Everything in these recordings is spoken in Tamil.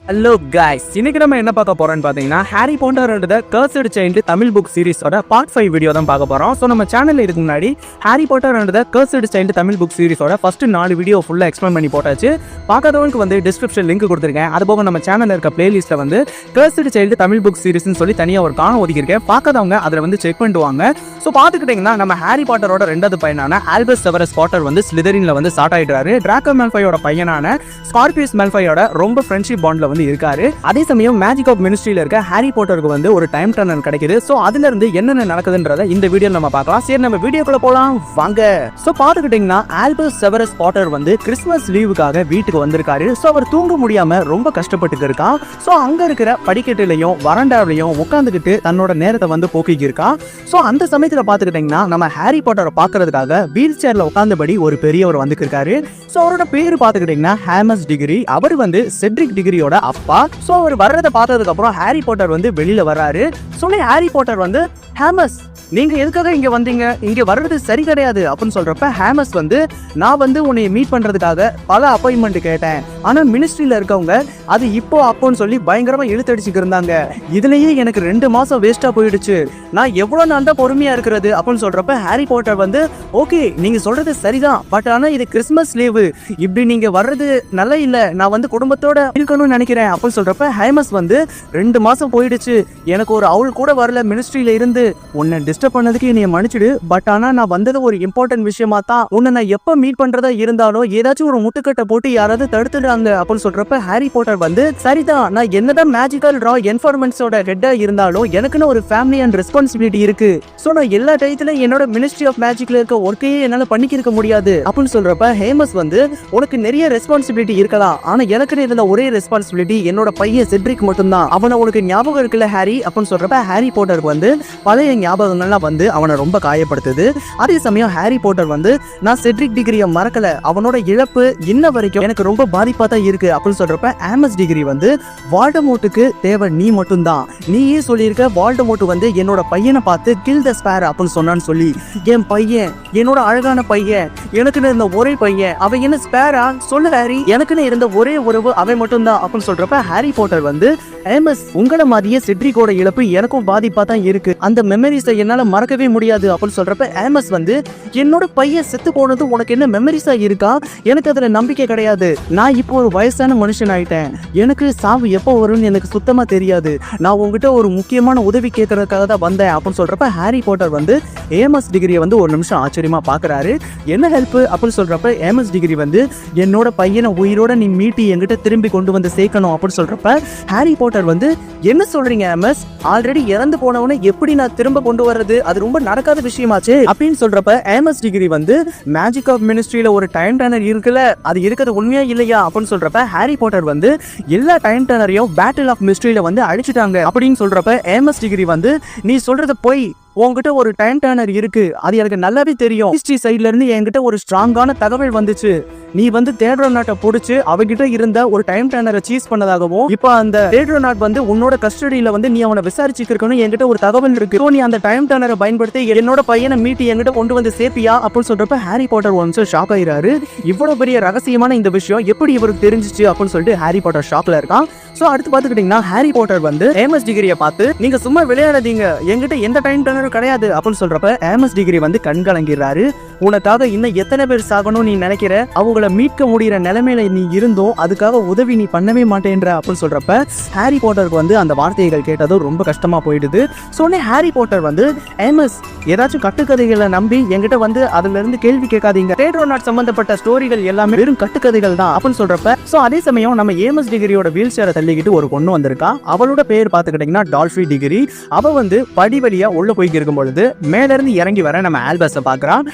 ஹலோ கைஸ், இன்னைக்கு நம்ம என்ன பார்க்க போறோம்னு பாத்தீங்கன்னா Harry Potter and the cursed child Tamil book சீரிஸோட பார்ட் 5 வீடியோ தான் பார்க்க போறோம். ஸோ நம்ம சேனல்ல இதுக்கு முன்னாடி Harry Potter and the cursed child Tamil book சீரிஸோட ஃபர்ஸ்ட் 4 வீடியோ ஃபுல்லா எக்ஸ்பிளைன் பண்ணி போட்டாச்சு. பார்க்காதவங்களுக்கு வந்து டிஸ்கிரிப்ஷன் லிங்க் கொடுத்துருக்கேன். அது போக நம்ம சேனல்ல இருக்க பிளேலிஸ்ட்ல வந்து கர்ஸ்டு சைல்ட் தமிழ் புக் சீரிஸ்னு சொல்லி தனியாக ஒரு காண ஒதுக்கியிருக்கேன். பார்க்காதவங்க அதில் வந்து செக் பண்ணிட்டு வாங்க. ஸோ பார்த்துக்கிட்டிங்கன்னா நம்ம ஹாரி பாட்டரோட ரெண்டாவது பையனான ஆல்பஸ் செவரஸ் பாட்டர் வந்து ஸ்லிதரின்ல வந்து ஸ்டார்ட் ஆயிட்டாரு. டிராக்கோ மேல்ஃபாயோட பையனான ஸ்கார்பியஸ் மேல்ஃபாயோட ரொம்ப ஃப்ரெண்ட்ஷிப் பாண்ட்ல வந்து இருக்காரு. அதே சமயம் மேஜிக் ஆஃப் மினிஸ்ட்ரியில இருக்க ஹாரி பாட்டருக்கு வந்து ஒரு டைம் டர்னர் கிடைக்குது. சோ அதுல இருந்து என்னென்ன நடக்குதுன்றத இந்த வீடியோ நம்ம பார்க்கலாம். சரி, நம்ம வீடியோக்குள்ள போலாம் வாங்க. சோ பாத்துக்கிட்டீங்கன்னா ஆல்பஸ் செவரஸ் பாட்டர் வந்து கிறிஸ்மஸ் லீவுக்காக வீட்டுக்கு வந்திருக்காரு. சோ அவர் தூங்க முடியாம ரொம்ப கஷ்டப்பட்டு இருக்கான். சோ அங்க இருக்கிற படிக்கட்டுலயும் வராண்டாவிலையும் உட்காந்துக்கிட்டு தன்னோட நேரத்தை வந்து போக்கிக்கு இருக்கான். சோ அந்த சமயத்துல பாத்துக்கிட்டீங்கன்னா நம்ம ஹாரி பாட்டரை பாக்குறதுக்காக வீல் சேர்ல உட்கார்ந்தபடி ஒரு பெரியவர் வந்துருக்காரு. சோ அவரோட பேரு பாத்துக்கிட்டீங்கன்னா ஹேமஸ் டிகிரி. அவர் வந்து செட்ரிக் டிகிரியோட அப்பா. சோ அவர் வர்றதை பார்த்ததுக்கு அப்புறம் ஹாரி பாட்டர் வந்து வெளியில வர்றாரு. சொன்ன ஹாரி பாட்டர் வந்து, ஹேமஸ் நீங்க எதுக்காக இங்க வந்தீங்க? இங்க வர்றது சரி கிடையாது அப்படின்னு சொல்றப்ப ஹேமஸ் வந்து, நான் வந்து உன்னை மீட் பண்றதுக்காக பல அப்பாயின்மெண்ட் கேட்டேன். ஆனா மினிஸ்ட்ரியில இருக்கவங்க அது இப்போ அப்போன்னு சொல்லி பயங்கரமா இழுத்தடிச்சுக்கு இருந்தாங்க. இதுலயே எனக்கு 2 மாசம் வேஸ்டா போயிடுச்சு. நான் எவ்வளவு நாள் தான் பொறுமையா இருக்கிறது அப்படின்னு சொல்றப்ப ஹாரி பாட்டர் வந்து, ஓகே நீங்க சொல்றது சரிதான், பட் ஆனா இது கிறிஸ்மஸ் லீவு, இப்படி நீங்க வர்றது நல்லா இல்ல, நான் வந்து குடும்பத்தோட இருக்கணும்னு நினைக்கிறேன் அப்படின்னு சொல்றப்ப ஹேமஸ் வந்து, 2 மாசம் போயிடுச்சு, எனக்கு ஒரு அவுள் கூட வரல மினிஸ்ட்ரியில இருந்து, உன்னை டிஸ்டர்ப் பண்ணதுக்கு என்னைய மன்னிச்சிடு, பட் ஆனா நான் வந்தது ஒரு இம்பார்ட்டன்ட் விஷயமா தான், உன்னை நான் எப்ப மீட் பண்றதா இருந்தாலும் ஏதாச்சும் ஒரு முட்டுக்கட்டை போட்டு யாராவது தடுத்துடுறாங்க அப்படின்னு சொல்றப்ப ஹாரி பாட்டர் வந்து, சரிதான், நான் என்னதான் மேஜிக்கல் ரா என்ஃபோர்ஸ்மெண்ட்ஸோட ஹெட்டா இருந்தாலும் எனக்குன்னு ஒரு ஃபேமிலி அண்ட் ரெஸ்பான்சிபிலிட்டி இருக்கு. சோ நான் எல்லா டயத்துல என்னோட மினிஸ்ட்ரி ஆஃப் மேஜிக்ல இருக்க ஒர்க்கையே என்னால பண்ணிக்க முடியாது அப்படின்னு சொல்றப்ப ஹேமஸ் வந்து, உனக்கு நிறைய ரெஸ்பான்சிபிலிட்டி இருக்கலாம், ஆனா எனக்கு இதுல ஒரே ரெஸ்பான்சிபிலிட்டி என்னோட பையன் செட்ரிக் மட்டும்தான், அவனை உனக்கு ஞாபகம் இருக்குல்ல ஹாரி அப்படின்னு சொல்றப்ப ஹாரி பாட்டருக்கு வந்து பழைய ஞாபகங்கள்லாம் வந்து அவனை ரொம்ப காயப்படுத்துது. அதே சமயம் ஹாரி பாட்டர் வந்து, நான் செட்ரிக் டிகிரியை மறக்கல, அவனோட இழப்பு இன்ன வரைக்கும் எனக்கு ரொம்ப பாதிப்பா தான் இருக்கு அப்படின்னு சொல்றப்ப ஹேமஸ் டிகிரி வந்து, வால்டமோர்ட்டுக்கு தேவை நீ மட்டும் தான், நீயே சொல்லியிருக்க வால்டமோர்ட் வந்து என்னோட பையனை பார்த்து கில் த ஸ்பேர் அப்படின்னு சொன்னான்னு சொல்லி, என் பையன் என்னோட அழகான பையன், எனக்குன்னு இருந்த ஒரே பையன், அவன் என்ன ஸ்பேரா சொல்லு ஹாரி, எனக்குன்னு இருந்த ஒரே உறவு அவன் மட்டும் தான் அப்படின்னு சொல்றப்ப ஹாரி பாட்டர் வந்து, ஹேமஸ் உங்கள மாதிரியே செட்ரிக்கோட இழப்பு எனக்கும் பாதிப்பா தான் இருக்கு, அந்த மெமரிஸை என்னால மறக்கவே முடியாது அப்படின்னு சொல்றப்ப ஹேமஸ் வந்து, என்னோட பையன் செத்து போனது உனக்கு என்ன மெமரிஸா இருக்கா? எனக்கு அதுல நம்பிக்கை கிடையாது, நான் இப்போ ஒரு வயசான மனுஷன் ஆயிட்டேன், எனக்கு சாவு எப்போ வரும்னு எனக்கு சுத்தமா தெரியாது, நான் உங்ககிட்ட ஒரு முக்கியமான உதவி கேட்கறதுக்காக தான் வந்தேன் அப்படின்னு சொல்றப்ப ஹாரி பாட்டர் வந்து ஹேமஸ் டிகிரியை வந்து ஒரு நிமிஷம் ஆச்சரியமா பாக்குறாரு. என்ன ஹெல்ப் அப்படின்னு சொல்றப்ப ஹேமஸ் டிகிரி வந்து, என்னோட பையனை உயிரோட நீ மீட்டி என்கிட்ட திரும்பி கொண்டு வந்து சேர்க்கணும் அப்படின்னு சொல்றப்ப ஹாரி பாட்டர் வந்து, என்ன சொல்றீங்க ஹேமஸ், ஆல்ரெடி இறந்து போனவனை எப்படி நான் திரும்ப கொண்டு வர்றது, அது ரொம்ப நடக்காத விஷயமாச்சு அப்படின்னு சொல்றப்ப ஹேமஸ் டிகிரி வந்து, மேஜிக் ஆஃப் மினிஸ்ட்ரியில ஒரு டைம் டர்னர் இருக்குல்ல, அது இருக்கிறது உண்மையா இல்லையா அப்படின்னு சொல்றப்ப ஹாரி பாட்டர் வந்து, எல்லா டைம் டர்னரையும் பேட்டில் ஆஃப் மிஸ்ட்ரியில வந்து அழிச்சிட்டாங்க அப்படின்னு சொல்றப்ப ஹேமஸ் டிகிரி வந்து, நீ சொல்றது போய், உங்ககிட்ட ஒரு டைம் டர்னர் இருக்கு, அது எனக்கு நல்லாவே தெரியும், ஹிஸ்டரி சைட்ல இருந்து என்கிட்ட ஒரு ஸ்ட்ராங்கான தகவல் வந்துச்சு, நீ வந்து தேட்ரோநாட்டை பிடிச்சு அவகிட்ட இருந்த ஒரு டைம் டர்னரை சீஸ் பண்ணதாகவும், இப்போ அந்த தேட்ரோநாட் வந்து உன்னோட கஸ்டடியில வந்து நீ அவனை விசாரிச்சுக்கணும் என்கிட்ட ஒரு தகவல் இருக்கு, நீ அந்த டைம் டர்னரை பயன்படுத்தி என்னோட பையனை மீட்டி என்கிட்ட கொண்டு வந்து சேப்பியா அப்படின்னு சொல்றப்ப ஹாரி பாட்டர் ஒன்ஸ் ஷாக் ஆயிராரு. இவ்வளவு பெரிய ரகசியமான இந்த விஷயம் எப்படி இவருக்கு தெரிஞ்சிச்சு அப்படின்னு சொல்லிட்டு ஹாரி பாட்டர் ஷாக்ல இருக்கான். சோ அடுத்து பாத்துக்கிட்டீங்கன்னா ஹாரி பாட்டர் வந்து ஹேமஸ் டிகிரியை பார்த்து, நீங்க சும்மா விளையாடாதீங்க, என்கிட்ட எந்த டைம் டர்னரும் கிடையாது அப்படின்னு சொல்றப்ப ஹேமஸ் டிகிரி வந்து கண் கலங்கிறாரு. உனக்காக இன்னும் எத்தனை பேர் சாகணும் நீ நினைக்கிற, அவங்கள மீட்க முடியற நிலைமையில நீ இருந்தோம், அதுக்காக உதவி நீ பண்ணவே மாட்டேன்ற அப்படின்னு சொல்றப்ப ஹாரி பாட்டருக்கு வந்து அந்த வார்த்தைகள் கேட்டதும் ரொம்ப கஷ்டமா போயிடுது. சொன்னே ஹாரி பாட்டர் வந்து, ஹேமஸ் ஏதாச்சும் கட்டுக்கதைகளை நம்பி என்கிட்ட வந்து அதுல இருந்து கேள்வி கேட்காதீங்க, தேட்ரோநாட் சம்பந்தப்பட்ட ஸ்டோரிகள் எல்லாமே வெறும் கட்டுக்கதைகள் தான் அப்படின்னு சொல்றப்ப, சோ அதே சமயம் நம்ம ஹேமஸ் டிகிரியோட வீல் சேரை தள்ளிக்கிட்டு ஒரு பொண்ணு வந்திருக்கா. அவளோட பேர் பாத்துக்கிட்டீங்கன்னா டால்ஃபி டிகிரி. அவ வந்து படி வழியா உள்ள போய் இருக்கும் பொழுது மேல இருந்து இறங்கி வர நம்ம ஆல்பஸை பாக்குறான்.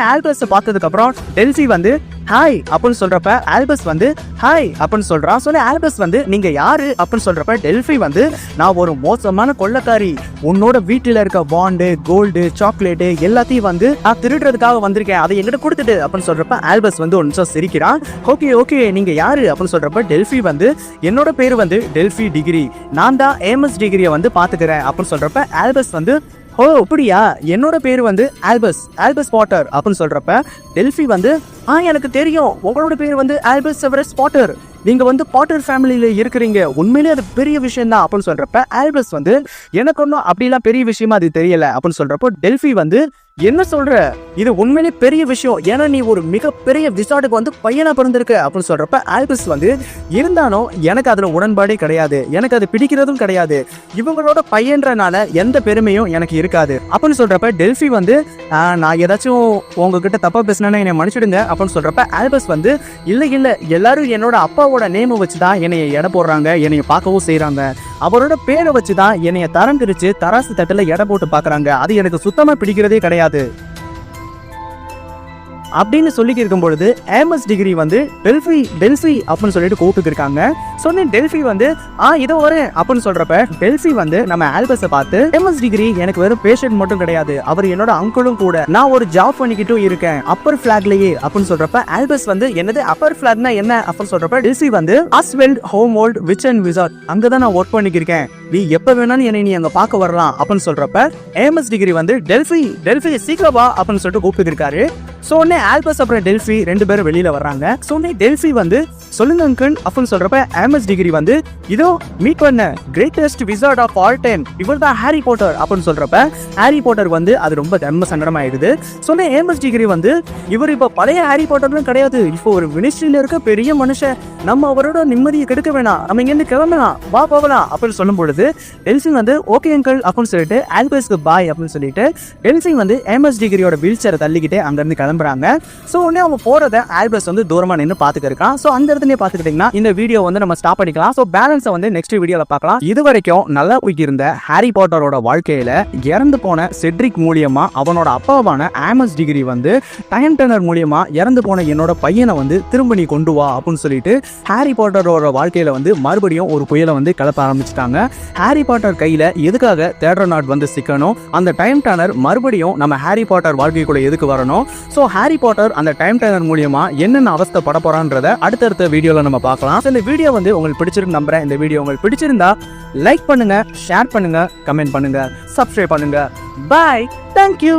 ஆல்பஸ் பார்த்ததுக்கு அப்புறம் டெல்சி வந்து ஹாய் அப்படின்னு சொல்றப்ப ஆல்பஸ் வந்து ஹாய் அப்படின்னு சொல்றான். சொன்ன ஆல்பஸ் வந்து, நீங்க யாரு அப்படின்னு சொல்றப்ப டெல்ஃபி வந்து, நான் ஒரு மோசமான கொள்ளக்காரி, உன்னோட வீட்டில் இருக்க பாண்டு, கோல்டு, சாக்லேட்டு எல்லாத்தையும் வந்து நான் திருடுறதுக்காக வந்திருக்கேன், அதை என்கிட்ட கொடுத்துட்டு அப்படின்னு சொல்றப்ப ஆல்பஸ் வந்து ஒரு நிமிஷம் சிரிக்கிறான். ஓகே ஓகே நீங்க யாரு அப்படின்னு சொல்றப்ப டெல்ஃபி வந்து, என்னோட பேரு வந்து டெல்ஃபி டிகிரி, நான் தான் ஹேமஸ் டிகிரியை வந்து பாத்துக்கிறேன் அப்படின்னு சொல்றப்ப ஆல்பஸ் வந்து, ஓ அப்படியா, என்னோட பேர் வந்து ஆல்பஸ் பாட்டர் அப்படின்னு சொல்றப்ப டெல்ஃபி வந்து, எனக்கு தெரியும் உங்களோட பேர் வந்து ஆல்பஸ் செவரஸ் பாட்டர், நீங்க வந்து பாட்டர் ஃபேமிலியில இருக்கிறீங்க, உண்மையிலேயே அது பெரிய விஷயம் தான் அப்படின்னு சொல்றப்ப ஆல்பஸ் வந்து எனக்கு ஒன்றும் அப்படிலாம் பெரிய விஷயமா அது தெரியல அப்படின்னு சொல்றப்போ டெல்ஃபி வந்து என்ன சொல்ற, இது உண்மையிலே பெரிய விஷயம், ஏன்னா நீ ஒரு மிகப்பெரிய விசார்டுக்கு வந்து பையனா பிறந்திருக்க அப்படின்னு சொல்றப்ப ஆல்பஸ் வந்து இருந்தாலும் எனக்கு அதுல உடன்பாடே கிடையாது, எனக்கு அது பிடிக்கிறதும் கிடையாது, இவங்களோட பையன்றனால எந்த பெருமையும் எனக்கு இருக்காது அப்படின்னு சொல்றப்ப டெல்ஃபி வந்து நான் ஏதாச்சும் உங்ககிட்ட தப்பா பேசினேன்னா என்னை மன்னிச்சிடுங்க அப்படின்னு சொல்றப்ப ஆல்பஸ் வந்து இல்ல எல்லாரும் என்னோட அப்பாவோட நேமை வச்சுதான் என்னைய எடை போடுறாங்க, என்னைய பார்க்கவும் செய்யறாங்க, அவரோட பேரை வச்சுதான் என்னைய தரம் பிரிச்சு தராசு தட்டுல எடை போட்டு பாக்குறாங்க, அது எனக்கு சுத்தமா பிடிக்கிறதே கிடையாது அப்படின்னு சொல்லி இருக்கும் பொழுது ஏமஸ் டிகிரி வந்து டெல்ஃபி அப்படின்னு சொல்லிட்டு கூப்பிட்டு இருக்காங்க. சொன்ன டெல்ஃபி வந்து இதோ வரேன் அப்படின்னு சொல்றப்ப டெல்ஃபி வந்து நம்ம ஆல்பஸை பார்த்து ஏமஸ் டிகிரி எனக்கு வெறும் பேஷண்ட் மட்டும் கிடையாது, அவர் என்னோட அங்கிளும் கூட, நான் ஒரு ஜாப் பண்ணிக்கிட்டும் இருக்கேன் அப்பர் பிளாக்லயே அப்படின்னு சொல்றப்ப ஆல்பஸ் வந்து என்னது அப்பர் பிளாக்னா என்ன அப்படின்னு சொல்றப்ப டெல்ஃபி வந்து ஆஸ்வெல்ட் ஹோம்வோல்ட் விச் அண்ட் விசார்ட் அங்கதான் நான் ஒர்க் பண்ணிக்கிருக்கேன், நீ எப்ப வேணாலும் என்னை நீ அங்க பார்க்க வரலாம் அப்படின்னு சொல்றப்ப ஏமஸ் டிகிரி வந்து டெல்ஃபி சீக்கிரம் வா அப்படின்னு சொல்லிட்டு கூப்பிட்டு இருக்காரு. சோ உடனே ஆல்பஸ் அப்புறம் டெல்ஃபி ரெண்டு பேரும் வெளியில வர்றாங்க. சோ உடனே டெல்ஃபி வந்து சொல்லுங்க அங்கிள் அப்படின்னு சொல்றப்ப ஏமஸ் டிகிரி வந்து இதோ மீட் பண்ண greatest wizard of all time, இவர் தான் ஹாரி பாட்டர் அப்படின்னு சொல்றப்ப ஹாரி பாட்டர் வந்து அது ரொம்ப தர்ம சங்கடமாயிடுது. சொன்ன ஏமஸ் டிகிரி வந்து இவர் இப்ப பழைய ஹாரி பாட்டர்லாம் கிடையாது, இப்போ ஒரு மினிஸ்ட்ரியில இருக்க பெரிய மனுஷன், நம்ம அவரோட நிம்மதியை கெடுக்க வேணாம், நம்ம இங்க இருந்து கிளம்பலாம், வா போகலாம் அப்படின்னு சொல்லும் பொழுது டெல்ஃபி வந்து ஓகே அங்கிள் அப்படின்னு சொல்லிட்டு ஆல்பஸ்க்கு பாய் அப்படின்னு சொல்லிட்டு டெல்ஃபி வந்து ஏமஸ் டிகிரியோட வீல் சேரை தள்ளிக்கிட்டே அங்க இருந்து கிளம்புறாங்க. சோ உடனே அவங்க போறத ஆல்பஸ் வந்து தூரமா நின்று பாத்துக்க இருக்கான். சோ அந்த இடத்துல பாத்துக்கிட்டீங்கன்னா இந்த வீடியோ வந்து நம்ம ஸ்டாப் பண்ணிக்கலாம். சோ பேலன்ஸை வந்து நெக்ஸ்ட் வீடியோல பார்க்கலாம். இது வரைக்கும் நல்லா போயிட்டு இருந்த ஹாரி பாட்டரோட வாழ்க்கையில இறந்து போன செட்ரிக் மூலியமா அவனோட அப்பாவான ஏமஸ் டிகிரி வந்து டைம் டர்னர் மூலியமா இறந்து போன என்னோட பையனை வந்து திரும்ப நீ கொண்டு வா அப்படின்னு சொல்லிட்டு ஹாரி பாட்டரோட வாழ்க்கையில வந்து மறுபடியும் ஒரு புயலை வந்து கிளப்ப ஆரம்பிச்சிட்டாங்க. ஹாரி பாட்டர் கையில எதுக்காக தேர்ட் நாட் வந்து சிக்கணும், அந்த டைம் டர்னர் மறுபடியும் நம்ம ஹாரி பாட்டர் வாழ்க்கைக்குள்ள எதுக்கு வரணும், சோ ஹாரி பாட்டர் அந்த டைம் டர்னர் மூலியமா என்னென்ன அவஸ்தை பட போறான்றத அடுத்தடுத்த வீடியோல நம்ம பார்க்கலாம். இந்த வீடியோ வந்து உங்களுக்கு பிடிச்சிருக்கு நம்புறேன். இந்த வீடியோ உங்களுக்கு பிடிச்சிருந்தா லைக் பண்ணுங்க, ஷேர் பண்ணுங்க, கமெண்ட் பண்ணுங்க, சப்ஸ்கிரைப் பண்ணுங்க. Bye, thank you.